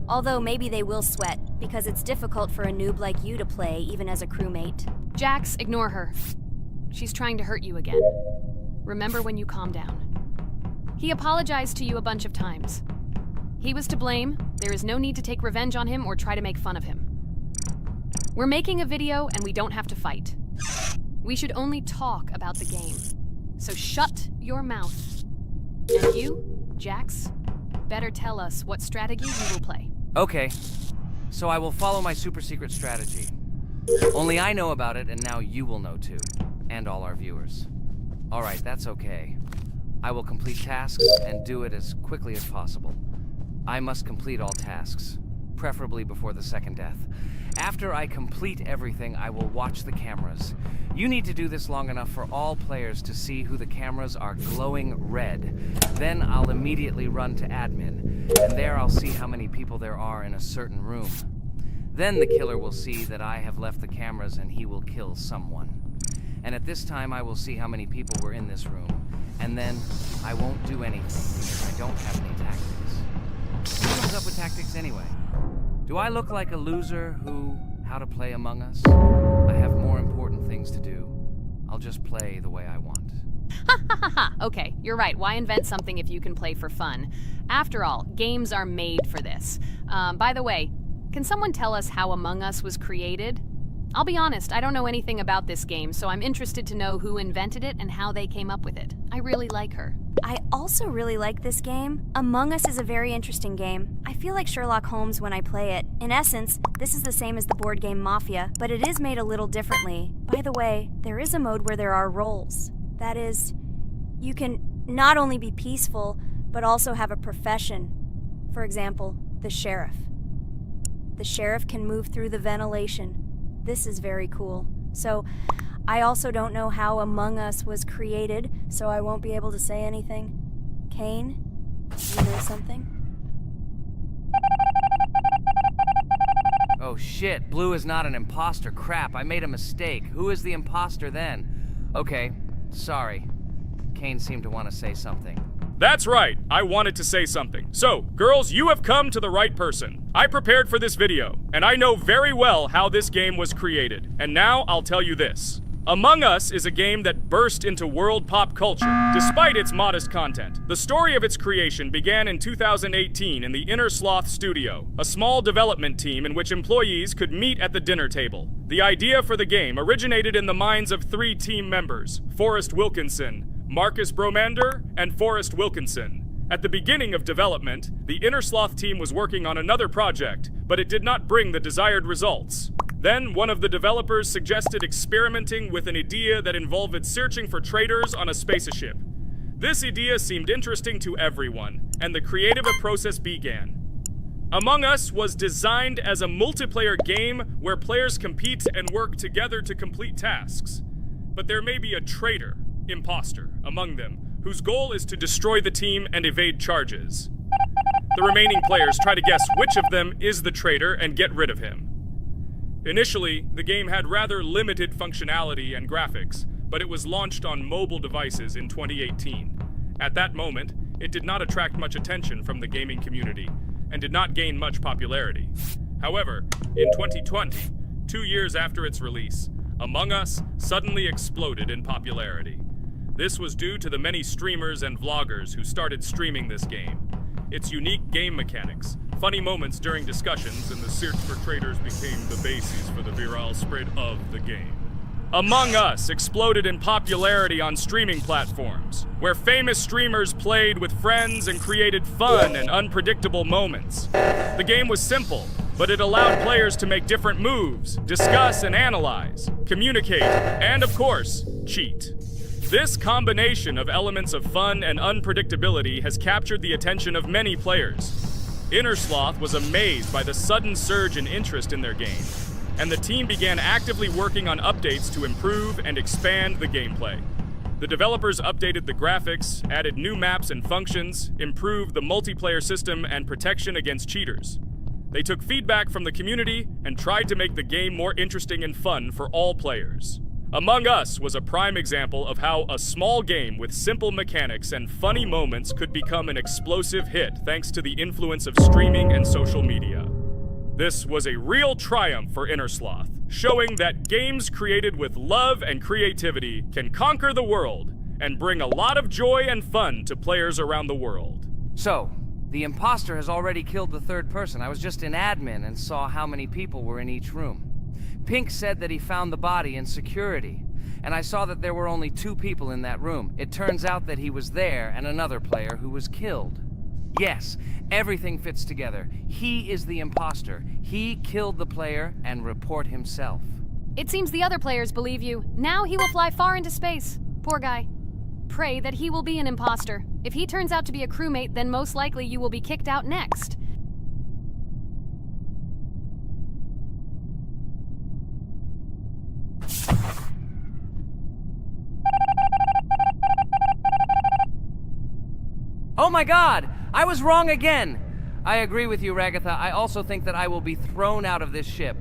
Although maybe they will sweat, because it's difficult for a noob like you to play, even as a crewmate. Jax, ignore her. She's trying to hurt you again. Remember when you calm down. He apologized to you a bunch of times. He was to blame. There is no need to take revenge on him or try to make fun of him. We're making a video and we don't have to fight. We should only talk about the game. So shut your mouth. And you, Jax, better tell us what strategy you will play. Okay, so I will follow my super secret strategy. Only I know about it, and now you will know too. And all our viewers. Alright, that's okay. I will complete tasks and do it as quickly as possible. I must complete all tasks, preferably before the second death. After I complete everything, I will watch the cameras. You need to do this long enough for all players to see who the cameras are glowing red. Then I'll immediately run to admin, and there I'll see how many people there are in a certain room. Then the killer will see that I have left the cameras and he will kill someone. And at this time I will see how many people were in this room. And then I won't do anything because I don't have any tactics. What comes up with tactics anyway? Do I look like a loser who, how to play Among Us? I have more important things to do. I'll just play the way I want. Okay, you're right. Why invent something if you can play for fun? After all, games are made for this. By the way, can someone tell us how Among Us was created? I'll be honest, I don't know anything about this game, so I'm interested to know who invented it and how they came up with it. I really like her. I also really like this game. Among Us is a very interesting game. I feel like Sherlock Holmes when I play it. In essence, this is the same as the board game Mafia, but it is made a little differently. By the way, there is a mode where there are roles. That is, you can not only be peaceful, but also have a profession. For example, the sheriff. The sheriff can move through the ventilation. This is very cool. So, I also don't know how Among Us was created, so I won't be able to say anything. Kane, you know something? Oh shit, Blue is not an imposter. Crap, I made a mistake. Who is the imposter then? Okay, sorry. Kane seemed to want to say something. That's right, I wanted to say something. So, girls, you have come to the right person. I prepared for this video, and I know very well how this game was created. And now I'll tell you this. Among Us is a game that burst into world pop culture, despite its modest content. The story of its creation began in 2018 in the Inner Sloth Studio, a small development team in which employees could meet at the dinner table. The idea for the game originated in the minds of 3 team members, Forrest Wilkinson, Marcus Bromander, and Forrest Wilkinson. At the beginning of development, the Inner Sloth team was working on another project, but it did not bring the desired results. Then, one of the developers suggested experimenting with an idea that involved searching for traitors on a spaceship. This idea seemed interesting to everyone, and the creative process began. Among Us was designed as a multiplayer game where players compete and work together to complete tasks. But there may be a traitor, imposter, among them, whose goal is to destroy the team and evade charges. The remaining players try to guess which of them is the traitor and get rid of him. Initially, the game had rather limited functionality and graphics, but it was launched on mobile devices in 2018. At that moment, it did not attract much attention from the gaming community, and did not gain much popularity. However, in 2020, 2 years after its release, Among Us suddenly exploded in popularity. This was due to the many streamers and vloggers who started streaming this game. Its unique game mechanics, funny moments during discussions, and the search for traitors became the basis for the viral spread of the game. Among Us exploded in popularity on streaming platforms, where famous streamers played with friends and created fun and unpredictable moments. The game was simple, but it allowed players to make different moves, discuss and analyze, communicate, and of course, cheat. This combination of elements of fun and unpredictability has captured the attention of many players. Inner Sloth was amazed by the sudden surge in interest in their game, and the team began actively working on updates to improve and expand the gameplay. The developers updated the graphics, added new maps and functions, improved the multiplayer system and protection against cheaters. They took feedback from the community and tried to make the game more interesting and fun for all players. Among Us was a prime example of how a small game with simple mechanics and funny moments could become an explosive hit thanks to the influence of streaming and social media. This was a real triumph for Inner Sloth, showing that games created with love and creativity can conquer the world and bring a lot of joy and fun to players around the world. So, the imposter has already killed the 3rd person. I was just in admin and saw how many people were in each room. Pink said that he found the body in security, and I saw that there were only 2 people in that room. It turns out that he was there and another player who was killed. Yes, everything fits together. He is the imposter. He killed the player and report himself. It seems the other players believe you. Now he will fly far into space. Poor guy. Pray that he will be an imposter. If he turns out to be a crewmate, then most likely you will be kicked out next. Oh my god! I was wrong again! I agree with you, Ragatha. I also think that I will be thrown out of this ship.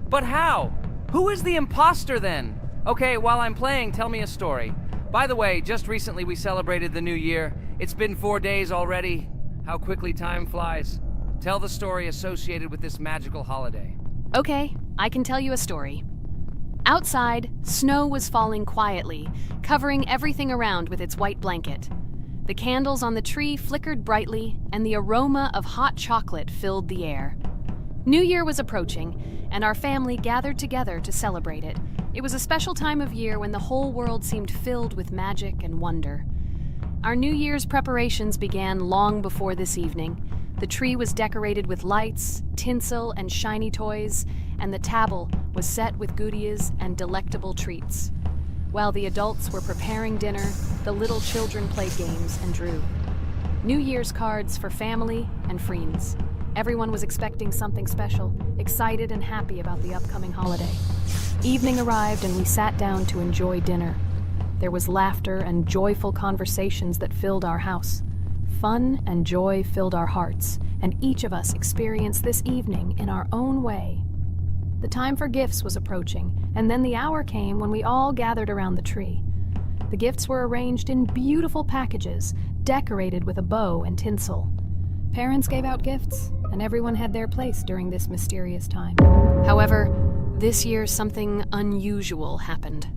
But how? Who is the imposter then? Okay, while I'm playing, tell me a story. By the way, just recently we celebrated the new year. It's been 4 days already. How quickly time flies. Tell the story associated with this magical holiday. Okay, I can tell you a story. Outside, snow was falling quietly, covering everything around with its white blanket. The candles on the tree flickered brightly, and the aroma of hot chocolate filled the air. New Year was approaching, and our family gathered together to celebrate it. It was a special time of year when the whole world seemed filled with magic and wonder. Our New Year's preparations began long before this evening. The tree was decorated with lights, tinsel, and shiny toys, and the table was set with goodies and delectable treats. While the adults were preparing dinner, the little children played games and drew. New Year's cards for family and friends. Everyone was expecting something special, excited and happy about the upcoming holiday. Evening arrived and we sat down to enjoy dinner. There was laughter and joyful conversations that filled our house. Fun and joy filled our hearts, and each of us experienced this evening in our own way. The time for gifts was approaching, and then the hour came when we all gathered around the tree. The gifts were arranged in beautiful packages, decorated with a bow and tinsel. Parents gave out gifts, and everyone had their place during this mysterious time. However, this year something unusual happened.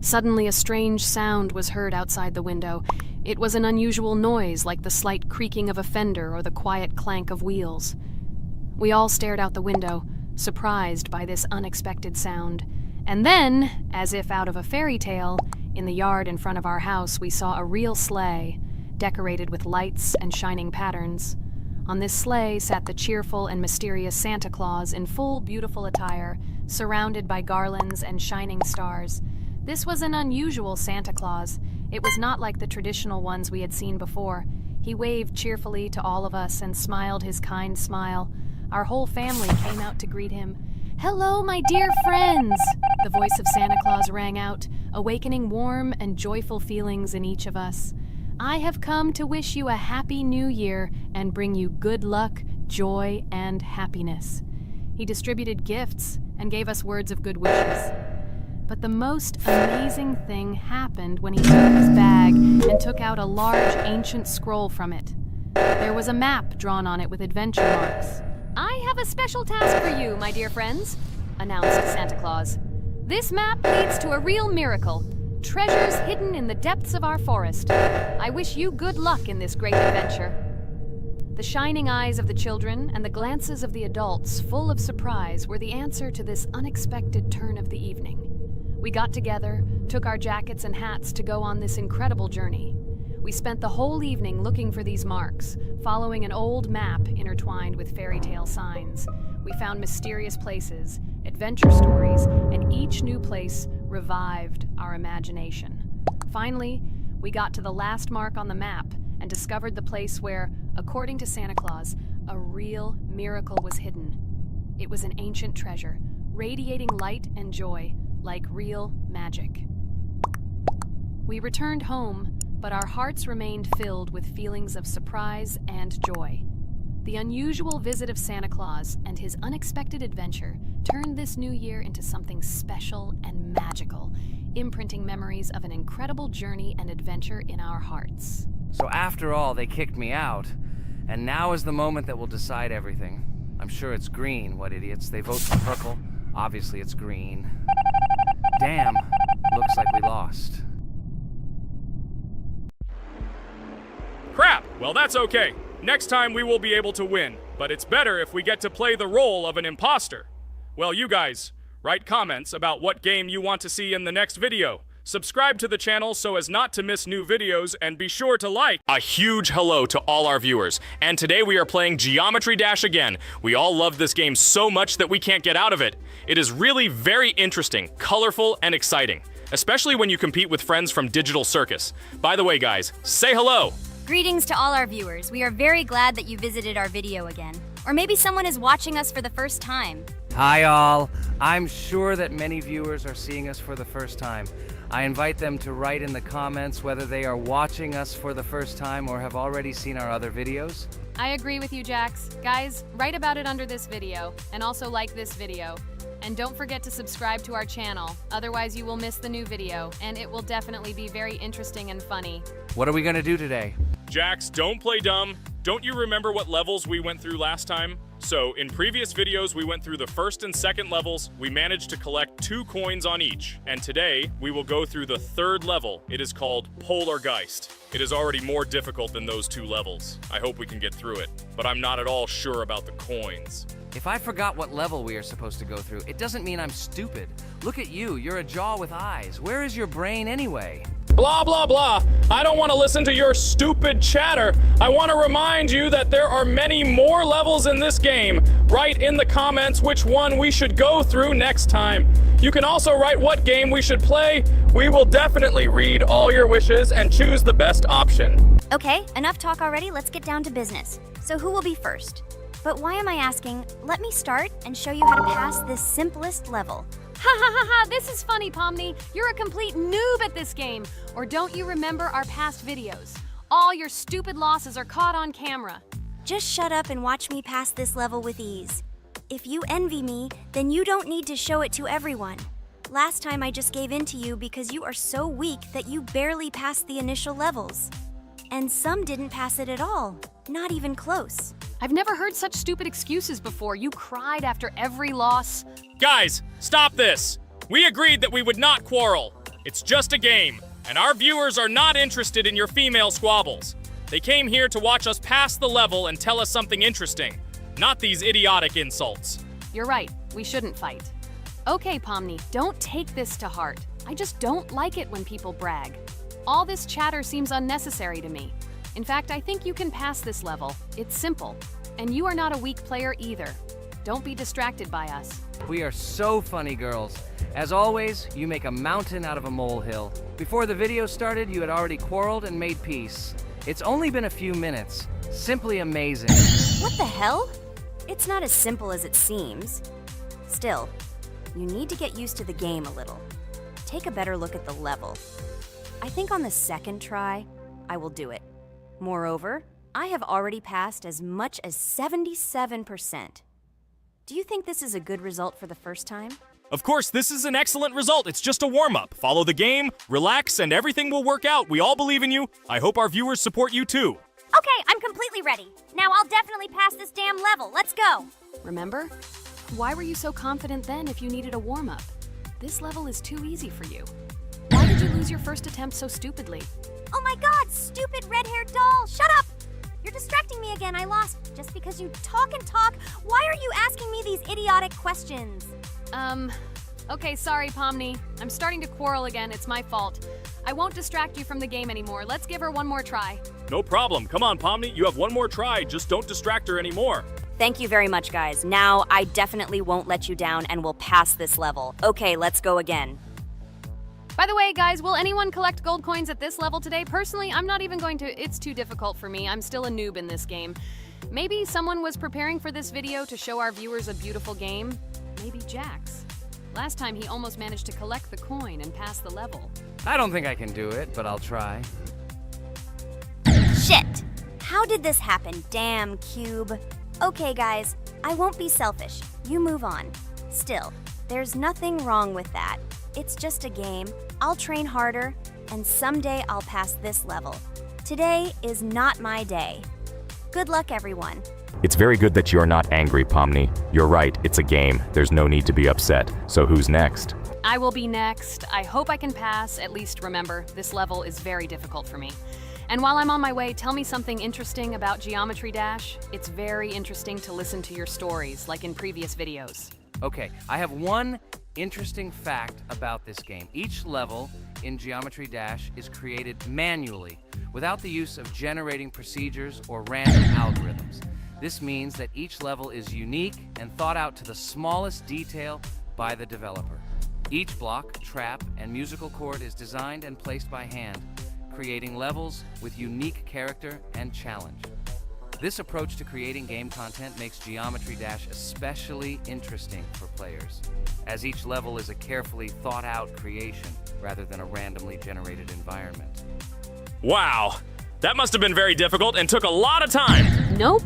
Suddenly a strange sound was heard outside the window. It was an unusual noise, like the slight creaking of a fender or the quiet clank of wheels. We all stared out the window, surprised by this unexpected sound. And then, as if out of a fairy tale, in the yard in front of our house we saw a real sleigh, decorated with lights and shining patterns. On this sleigh sat the cheerful and mysterious Santa Claus in full beautiful attire, surrounded by garlands and shining stars. This was an unusual Santa Claus. It was not like the traditional ones we had seen before. He waved cheerfully to all of us and smiled his kind smile. Our whole family came out to greet him. "Hello, my dear friends!" The voice of Santa Claus rang out, awakening warm and joyful feelings in each of us. "I have come to wish you a happy new year and bring you good luck, joy, and happiness." He distributed gifts and gave us words of good wishes. But the most amazing thing happened when he took his bag and took out a large ancient scroll from it. There was a map drawn on it with adventure marks. "I have a special task for you, my dear friends," announced Santa Claus. "This map leads to a real miracle. Treasures hidden in the depths of our forest. I wish you good luck in this great adventure." The shining eyes of the children and the glances of the adults, full of surprise, were the answer to this unexpected turn of the evening. We got together, took our jackets and hats to go on this incredible journey. We spent the whole evening looking for these marks, following an old map intertwined with fairy tale signs. We found mysterious places, adventure stories, and each new place revived our imagination. Finally, we got to the last mark on the map and discovered the place where, according to Santa Claus, a real miracle was hidden. It was an ancient treasure, radiating light and joy, like real magic. We returned home, but our hearts remained filled with feelings of surprise and joy. The unusual visit of Santa Claus and his unexpected adventure turned this new year into something special and magical, imprinting memories of an incredible journey and adventure in our hearts. So after all, they kicked me out, and now is the moment that will decide everything. I'm sure it's green, what idiots. They vote for purple. Obviously it's green. Damn, looks like we lost. Crap! Well, that's okay. Next time we will be able to win, but it's better if we get to play the role of an imposter. Well, you guys, write comments about what game you want to see in the next video. Subscribe to the channel so as not to miss new videos, and be sure to like. A huge hello to all our viewers, and today we are playing Geometry Dash again. We all love this game so much that we can't get out of it. It is really very interesting, colorful, and exciting, especially when you compete with friends from Digital Circus. By the way, guys, say hello! Greetings to all our viewers. We are very glad that you visited our video again. Or maybe someone is watching us for the first time. Hi all. I'm sure that many viewers are seeing us for the first time. I invite them to write in the comments whether they are watching us for the first time or have already seen our other videos. I agree with you, Jax. Guys, write about it under this video, and also like this video. And don't forget to subscribe to our channel, otherwise you will miss the new video, and it will definitely be very interesting and funny. What are we gonna do today? Jax, don't play dumb. Don't you remember what levels we went through last time? So, in previous videos, we went through the first and second levels. We managed to collect 2 coins on each. And today, we will go through the third level. It is called Polargeist. It is already more difficult than those 2 levels. I hope we can get through it, but I'm not at all sure about the coins. If I forgot what level we are supposed to go through, it doesn't mean I'm stupid. Look at you, you're a jaw with eyes. Where is your brain anyway? Blah, blah, blah. I don't want to listen to your stupid chatter. I want to remind you that there are many more levels in this game. Write in the comments which one we should go through next time. You can also write what game we should play. We will definitely read all your wishes and choose the best option. Okay, enough talk already. Let's get down to business. So who will be first? But why am I asking? Let me start and show you how to pass this simplest level. Ha ha ha ha, this is funny, Pomni. You're a complete noob at this game. Or don't you remember our past videos? All your stupid losses are caught on camera. Just shut up and watch me pass this level with ease. If you envy me, then you don't need to show it to everyone. Last time I just gave in to you because you are so weak that you barely passed the initial levels. And some didn't pass it at all, not even close. I've never heard such stupid excuses before. You cried after every loss. Guys, stop this. We agreed that we would not quarrel. It's just a game, and our viewers are not interested in your female squabbles. They came here to watch us pass the level and tell us something interesting, not these idiotic insults. You're right, we shouldn't fight. Okay, Pomni, don't take this to heart. I just don't like it when people brag. All this chatter seems unnecessary to me. In fact, I think you can pass this level. It's simple. And you are not a weak player either. Don't be distracted by us. We are so funny, girls. As always, you make a mountain out of a molehill. Before the video started, you had already quarreled and made peace. It's only been a few minutes. Simply amazing. What the hell? It's not as simple as it seems. Still, you need to get used to the game a little. Take a better look at the level. I think on the second try, I will do it. Moreover, I have already passed as much as 77%. Do you think this is a good result for the first time? Of course, this is an excellent result. It's just a warm-up. Follow the game, relax, and everything will work out. We all believe in you. I hope our viewers support you too. Okay, I'm completely ready. Now I'll definitely pass this damn level. Let's go. Remember? Why were you so confident then if you needed a warm-up? This level is too easy for you. Why did you lose your first attempt so stupidly? Oh my god, stupid red-haired doll! Shut up! You're distracting me again. I lost. Just because you talk and talk, why are you asking me these idiotic questions? Okay, sorry, Pomni. I'm starting to quarrel again. It's my fault. I won't distract you from the game anymore. Let's give her one more try. No problem. Come on, Pomni. You have one more try. Just don't distract her anymore. Thank you very much, guys. Now, I definitely won't let you down and will pass this level. Okay, let's go again. By the way, guys, will anyone collect gold coins at this level today? Personally, I'm not even going to. It's too difficult for me. I'm still a noob in this game. Maybe someone was preparing for this video to show our viewers a beautiful game. Maybe Jax. Last time he almost managed to collect the coin and pass the level. I don't think I can do it, but I'll try. Shit! How did this happen? Damn, Cube. Okay, guys, I won't be selfish. You move on. Still, there's nothing wrong with that. It's just a game. I'll train harder, and someday I'll pass this level. Today is not my day. Good luck, everyone. It's very good that you're not angry, Pomni. You're right, it's a game. There's no need to be upset. So who's next? I will be next. I hope I can pass. At least remember, this level is very difficult for me. And while I'm on my way, tell me something interesting about Geometry Dash. It's very interesting to listen to your stories, like in previous videos. Okay, I have one interesting fact about this game. Each level in Geometry Dash is created manually, without the use of generating procedures or random algorithms. This means that each level is unique and thought out to the smallest detail by the developer. Each block, trap, and musical chord is designed and placed by hand, creating levels with unique character and challenge. This approach to creating game content makes Geometry Dash especially interesting for players, as each level is a carefully thought-out creation rather than a randomly generated environment. Wow, that must have been very difficult and took a lot of time. Nope.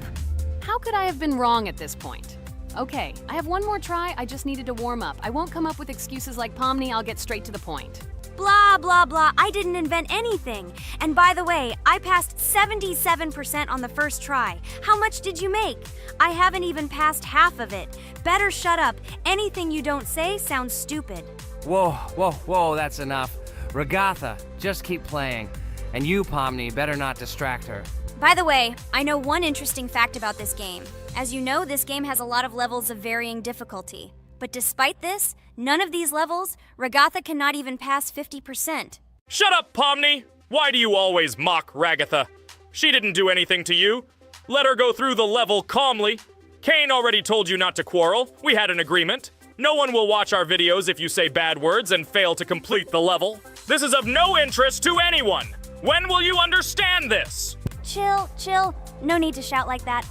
How could I have been wrong at this point? Okay, I have one more try. I just needed to warm up. I won't come up with excuses like Pomni. I'll get straight to the point. Blah, blah, blah. I didn't invent anything. And by the way, I passed 77% on the first try. How much did you make? I haven't even passed half of it. Better shut up. Anything you don't say sounds stupid. Whoa, that's enough. Regatha, just keep playing. And you, Pomni, better not distract her. By the way, I know one interesting fact about this game. As you know, this game has a lot of levels of varying difficulty. But despite this, none of these levels, Regatha cannot even pass 50%. Shut up, Pomni! Why do you always mock Ragatha? She didn't do anything to you. Let her go through the level calmly. Kane already told you not to quarrel. We had an agreement. No one will watch our videos if you say bad words and fail to complete the level. This is of no interest to anyone. When will you understand this? Chill. No need to shout like that.